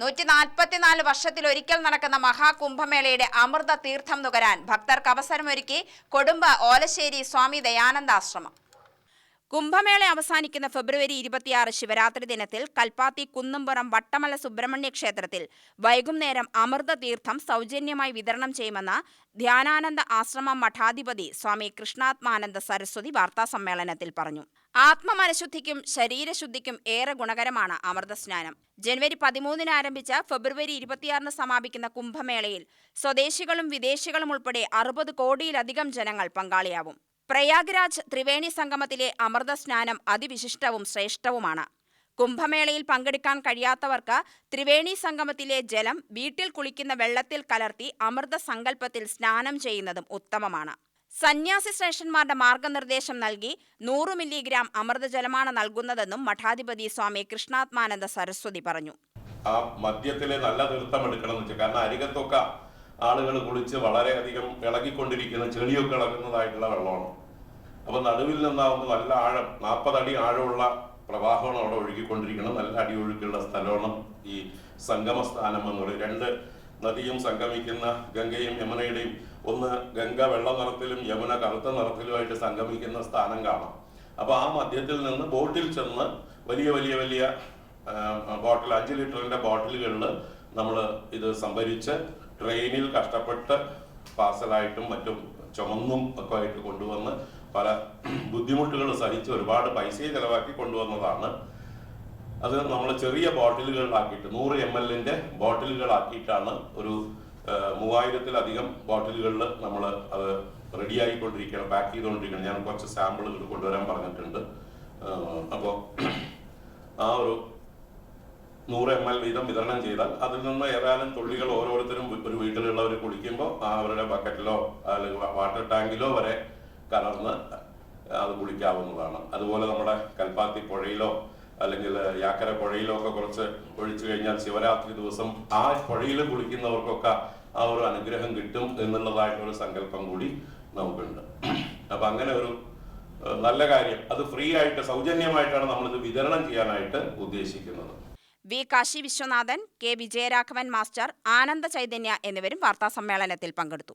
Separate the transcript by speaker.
Speaker 1: 144 വർഷത്തിലൊരിക്കൽ നടക്കുന്ന മഹാകുംഭമേളയുടെ അമൃത തീർത്ഥം നുകരാൻ ഭക്തർക്ക് അവസരമൊരുക്കി കൊടുമ്പ് ഓലശ്ശേരി സ്വാമി ദയാനന്ദാശ്രമം. കുംഭമേള അവസാനിക്കുന്ന ഫെബ്രുവരി 26 ശിവരാത്രി ദിനത്തിൽ കൽപ്പാത്തി കുന്നുംപുറം വട്ടമല സുബ്രഹ്മണ്യ ക്ഷേത്രത്തിൽ വൈകുന്നേരം അമൃത തീർത്ഥം സൗജന്യമായി വിതരണം ചെയ്യുമെന്ന് ധ്യാനാനന്ദ ആശ്രമം മഠാധിപതി സ്വാമി കൃഷ്ണാത്മാനന്ദ സരസ്വതി വാർത്താസമ്മേളനത്തിൽ പറഞ്ഞു. ആത്മമനഃശുദ്ധിക്കും ശരീരശുദ്ധിക്കും ഏറെ ഗുണകരമാണ് അമൃതസ്നാനം. ജനുവരി 13 ആരംഭിച്ച ഫെബ്രുവരി 26 സമാപിക്കുന്ന കുംഭമേളയിൽ സ്വദേശികളും വിദേശികളും ഉൾപ്പെടെ 60 കോടിയിലധികം ജനങ്ങൾ പങ്കാളിയാവും. പ്രയാഗ്രാജ് ത്രിവേണി സംഗമത്തിലെ അമൃത സ്നാനം അതിവിശിഷ്ടവും ശ്രേഷ്ഠവുമാണ്. കുംഭമേളയിൽ പങ്കെടുക്കാൻ കഴിയാത്തവർക്ക് ത്രിവേണി സംഗമത്തിലെ ജലം വീട്ടിൽ കുളിക്കുന്ന വെള്ളത്തിൽ കലർത്തി അമൃത സങ്കല്പത്തിൽ സ്നാനം ചെയ്യുന്നതും ഉത്തമമാണ്. സന്യാസി ശ്രേഷ്ഠന്മാരുടെ മാർഗനിർദ്ദേശം നൽകി 100 മില്ലിഗ്രാം അമൃതജലമാണ് നൽകുന്നതെന്നും മഠാധിപതി സ്വാമി കൃഷ്ണാത്മാനന്ദ സരസ്വതി പറഞ്ഞു.
Speaker 2: ആ മദ്യത്തിലെ നല്ല തീർത്ഥം എടുക്കണം എന്ന് വെച്ചാൽ, കാരണം അരികത്തൊക്കെ ആളുകൾ കുളിച്ച് വളരെയധികം ഇളകിക്കൊണ്ടിരിക്കുന്ന ചെളിയൊക്കെ ഇളകുന്നതായിട്ടുള്ള വെള്ളമാണ്. അപ്പൊ നടുവിൽ നിന്നാവുമ്പോൾ നല്ല ആഴം, 40 അടി ആഴമുള്ള പ്രവാഹമാണ് അവിടെ ഒഴുകിക്കൊണ്ടിരിക്കുന്നത്. നല്ല അടിയൊഴുക്കുള്ള സ്ഥലമാണ് ഈ സംഗമസ്ഥാനം എന്ന് പറയുന്നത്. 2 നദിയും സംഗമിക്കുന്ന ഗംഗയും യമുനയുടെയും, ഒന്ന് ഗംഗ വെള്ള നിറത്തിലും യമുന കറുത്ത നിറത്തിലുമായിട്ട് സംഗമിക്കുന്ന സ്ഥാനം കാണാം. അപ്പൊ ആ മധ്യത്തിൽ നിന്ന് ബോട്ടിൽ ചെന്ന് വലിയ വലിയ വലിയ ബോട്ടിൽ 5 ലിറ്ററിന്റെ ബോട്ടിലുകളിൽ നമ്മൾ ഇത് സംഭരിച്ച് ട്രെയിനിൽ കഷ്ടപ്പെട്ട് പാർസലായിട്ടും മറ്റും ചുമന്നും ഒക്കെ ആയിട്ട് കൊണ്ടുവന്ന് പല ബുദ്ധിമുട്ടുകൾ സഹിച്ച് ഒരുപാട് പൈസയും ചെലവാക്കി കൊണ്ടുവന്നതാണ്. അത് നമ്മൾ ചെറിയ ബോട്ടിലുകളിലാക്കിയിട്ട് 100 ml ബോട്ടിലുകളാക്കിയിട്ടാണ് ഒരു 3000-ലധികം ബോട്ടിലുകളിൽ നമ്മൾ അത് റെഡിയായിക്കൊണ്ടിരിക്കുകയാണ്, പാക്ക് ചെയ്തുകൊണ്ടിരിക്കുകയാണ്. ഞാൻ കുറച്ച് സാമ്പിളുകൾ കൊണ്ടുവരാൻ പറഞ്ഞിട്ടുണ്ട്. അപ്പോൾ ആ ഒരു 100 ml വീതം വിതരണം ചെയ്താൽ അതിൽ നിന്ന് ഏതാനും തുള്ളികൾ ഓരോരുത്തരും ഒരു വീട്ടിലുള്ളവർ കുളിക്കുമ്പോൾ അവരുടെ ബക്കറ്റിലോ അല്ലെങ്കിൽ വാട്ടർ ടാങ്കിലോ വരെ കലർന്ന് അത് കുളിക്കാവുന്നതാണ്. അതുപോലെ നമ്മുടെ കൽപ്പാത്തി പുഴയിലോ അല്ലെങ്കിൽ യാക്കര പുഴയിലോ ഒക്കെ കുറച്ച് ഒഴിച്ചു കഴിഞ്ഞാൽ ശിവരാത്രി ദിവസം ആ പുഴയിൽ കുളിക്കുന്നവർക്കൊക്കെ ആ ഒരു അനുഗ്രഹം കിട്ടും എന്നുള്ളതായിട്ടൊരു സങ്കല്പം കൂടി നമുക്കുണ്ട്. അപ്പൊ അങ്ങനെ ഒരു നല്ല കാര്യം, അത് ഫ്രീ ആയിട്ട് സൗജന്യമായിട്ടാണ് നമ്മളിത് വിതരണം ചെയ്യാനായിട്ട് ഉദ്ദേശിക്കുന്നത്.
Speaker 1: V Kashi Viswanathan, K Vijayaraghavan master, Ananda Chaitanya എന്നിവരും വാർത്താസമ്മേളനത്തിൽ പങ്കെടുത്തു.